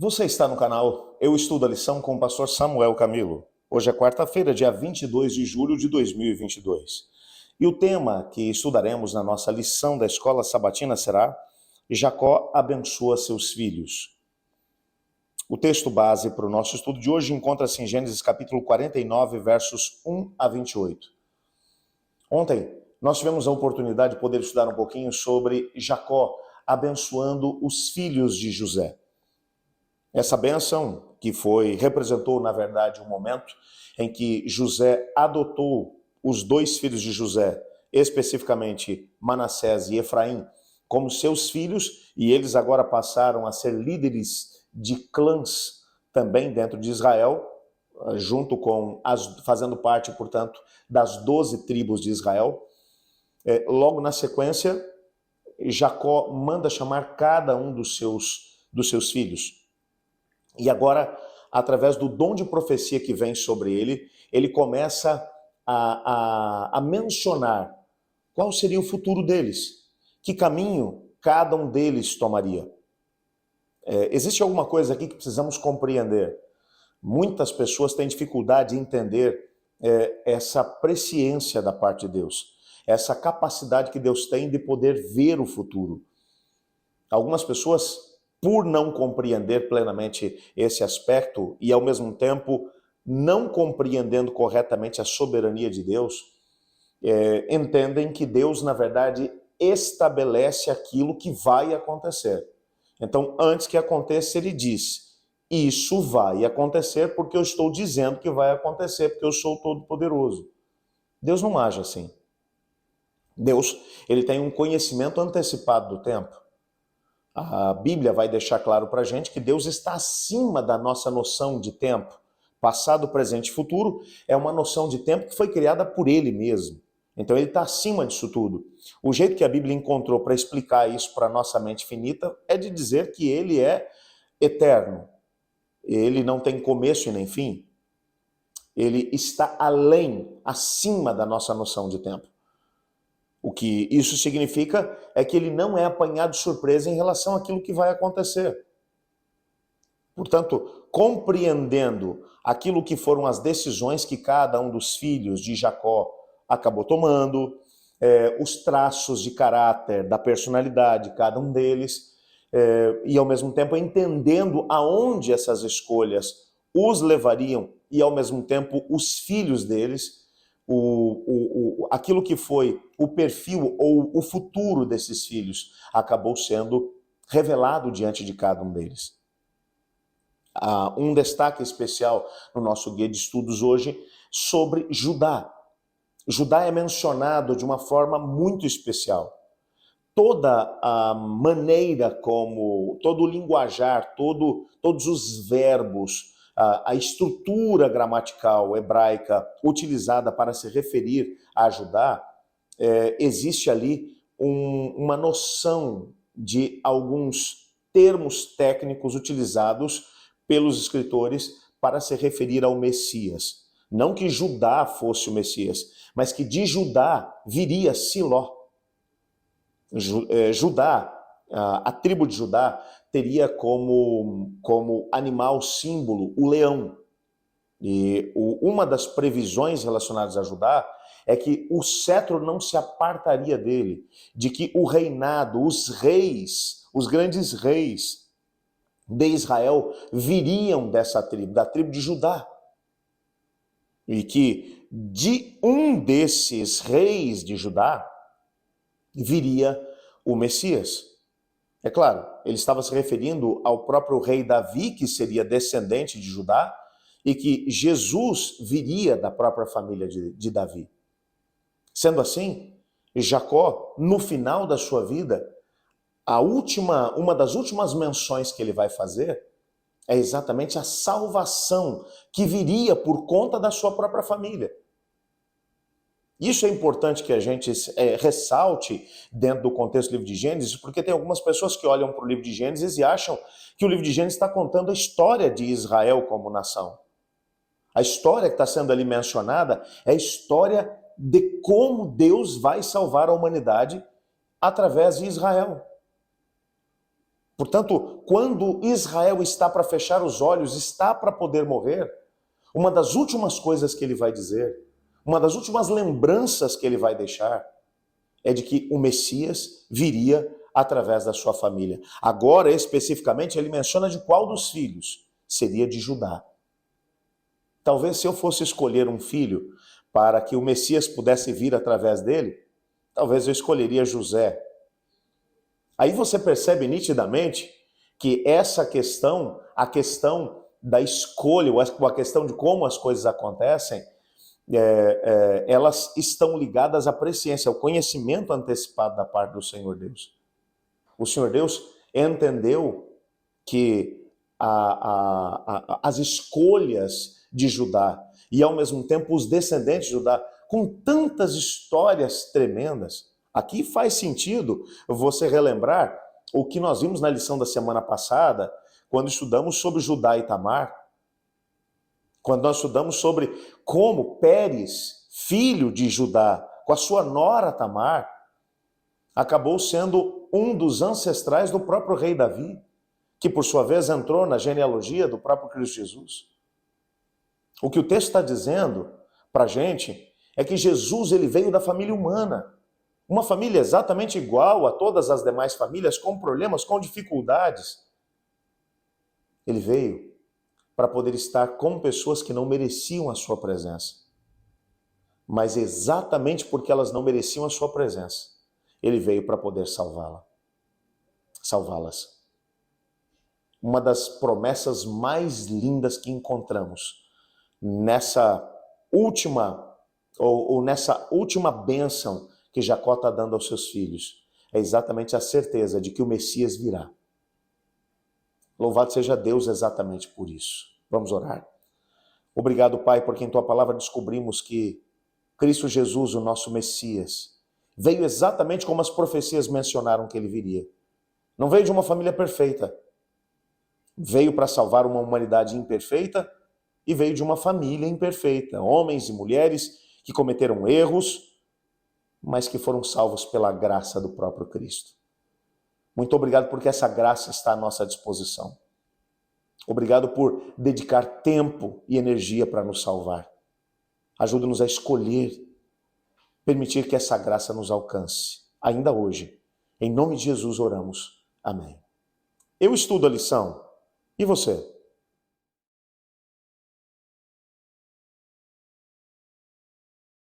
Você está no canal Eu Estudo a Lição com o pastor Samuel Camilo. Hoje é quarta-feira, dia 22 de julho de 2022. E o tema que estudaremos na nossa lição da escola sabatina será Jacó abençoa seus filhos. O texto base para o nosso estudo de hoje encontra-se em Gênesis capítulo 49, versos 1 a 28. Ontem nós tivemos a oportunidade de poder estudar um pouquinho sobre Jacó abençoando os filhos de José. Essa bênção que representou, na verdade, um momento em que José adotou os dois filhos de José, especificamente Manassés e Efraim, como seus filhos, e eles agora passaram a ser líderes de clãs também dentro de Israel, fazendo parte, portanto, das 12 tribos de Israel. Logo na sequência, Jacó manda chamar cada um dos seus filhos. E agora, através do dom de profecia que vem sobre ele, ele começa a mencionar qual seria o futuro deles, que caminho cada um deles tomaria. Existe alguma coisa aqui que precisamos compreender. Muitas pessoas têm dificuldade em entender essa presciência da parte de Deus, essa capacidade que Deus tem de poder ver o futuro. Algumas pessoas, por não compreender plenamente esse aspecto e, ao mesmo tempo, não compreendendo corretamente a soberania de Deus, entendem que Deus, na verdade, estabelece aquilo que vai acontecer. Então, antes que aconteça, ele diz, isso vai acontecer porque eu estou dizendo que vai acontecer, porque eu sou todo-poderoso. Deus não age assim. Deus, ele tem um conhecimento antecipado do tempo. A Bíblia vai deixar claro para a gente que Deus está acima da nossa noção de tempo. Passado, presente e futuro é uma noção de tempo que foi criada por Ele mesmo. Então Ele está acima disso tudo. O jeito que a Bíblia encontrou para explicar isso para a nossa mente finita é de dizer que Ele é eterno. Ele não tem começo e nem fim. Ele está além, acima da nossa noção de tempo. O que isso significa é que ele não é apanhado de surpresa em relação àquilo que vai acontecer. Portanto, compreendendo aquilo que foram as decisões que cada um dos filhos de Jacó acabou tomando, os traços de caráter, da personalidade de cada um deles, e ao mesmo tempo entendendo aonde essas escolhas os levariam e ao mesmo tempo os filhos deles, aquilo que foi o perfil ou o futuro desses filhos acabou sendo revelado diante de cada um deles. Há um destaque especial no nosso guia de estudos hoje sobre Judá. Judá é mencionado de uma forma muito especial. Toda a maneira como, todo o linguajar, todos os verbos, a estrutura gramatical hebraica utilizada para se referir a Judá, existe ali uma noção de alguns termos técnicos utilizados pelos escritores para se referir ao Messias. Não que Judá fosse o Messias, mas que de Judá viria Siló. Judá, a tribo de Judá, teria como animal símbolo o leão. E uma das previsões relacionadas a Judá é que o cetro não se apartaria dele, de que o reinado, os reis, os grandes reis de Israel viriam dessa tribo, da tribo de Judá. E que de um desses reis de Judá viria o Messias. É claro, ele estava se referindo ao próprio rei Davi, que seria descendente de Judá, e que Jesus viria da própria família de Davi. Sendo assim, Jacó, no final da sua vida, uma das últimas menções que ele vai fazer é exatamente a salvação que viria por conta da sua própria família. Isso é importante que a gente ressalte dentro do contexto do livro de Gênesis, porque tem algumas pessoas que olham para o livro de Gênesis e acham que o livro de Gênesis está contando a história de Israel como nação. A história que está sendo ali mencionada é a história de como Deus vai salvar a humanidade através de Israel. Portanto, quando Israel está para fechar os olhos, está para poder morrer, uma das últimas coisas que ele vai dizer, uma das últimas lembranças que ele vai deixar, é de que o Messias viria através da sua família. Agora, especificamente, ele menciona de qual dos filhos? Seria de Judá. Talvez se eu fosse escolher um filho para que o Messias pudesse vir através dele, talvez eu escolheria José. Aí você percebe nitidamente que essa questão, a questão da escolha, ou a questão de como as coisas acontecem, elas estão ligadas à presciência, ao conhecimento antecipado da parte do Senhor Deus. O Senhor Deus entendeu que as escolhas de Judá e, ao mesmo tempo, os descendentes de Judá, com tantas histórias tremendas, aqui faz sentido você relembrar o que nós vimos na lição da semana passada, quando estudamos sobre Judá e Tamar, quando nós estudamos sobre como Pérez, filho de Judá, com a sua nora Tamar, acabou sendo um dos ancestrais do próprio rei Davi, que por sua vez entrou na genealogia do próprio Cristo Jesus. O que o texto está dizendo para a gente é que Jesus ele veio da família humana, uma família exatamente igual a todas as demais famílias, com problemas, com dificuldades. Ele veio para poder estar com pessoas que não mereciam a sua presença. Mas exatamente porque elas não mereciam a sua presença, ele veio para poder salvá-las. Uma das promessas mais lindas que encontramos nessa última bênção que Jacó está dando aos seus filhos é exatamente a certeza de que o Messias virá. Louvado seja Deus exatamente por isso. Vamos orar. Obrigado, Pai, porque em Tua palavra descobrimos que Cristo Jesus, o nosso Messias, veio exatamente como as profecias mencionaram que ele viria. Não veio de uma família perfeita. Veio para salvar uma humanidade imperfeita e veio de uma família imperfeita. Homens e mulheres que cometeram erros, mas que foram salvos pela graça do próprio Cristo. Muito obrigado porque essa graça está à nossa disposição. Obrigado por dedicar tempo e energia para nos salvar. Ajuda-nos a escolher, permitir que essa graça nos alcance, ainda hoje. Em nome de Jesus oramos. Amém. Eu estudo a lição. E você?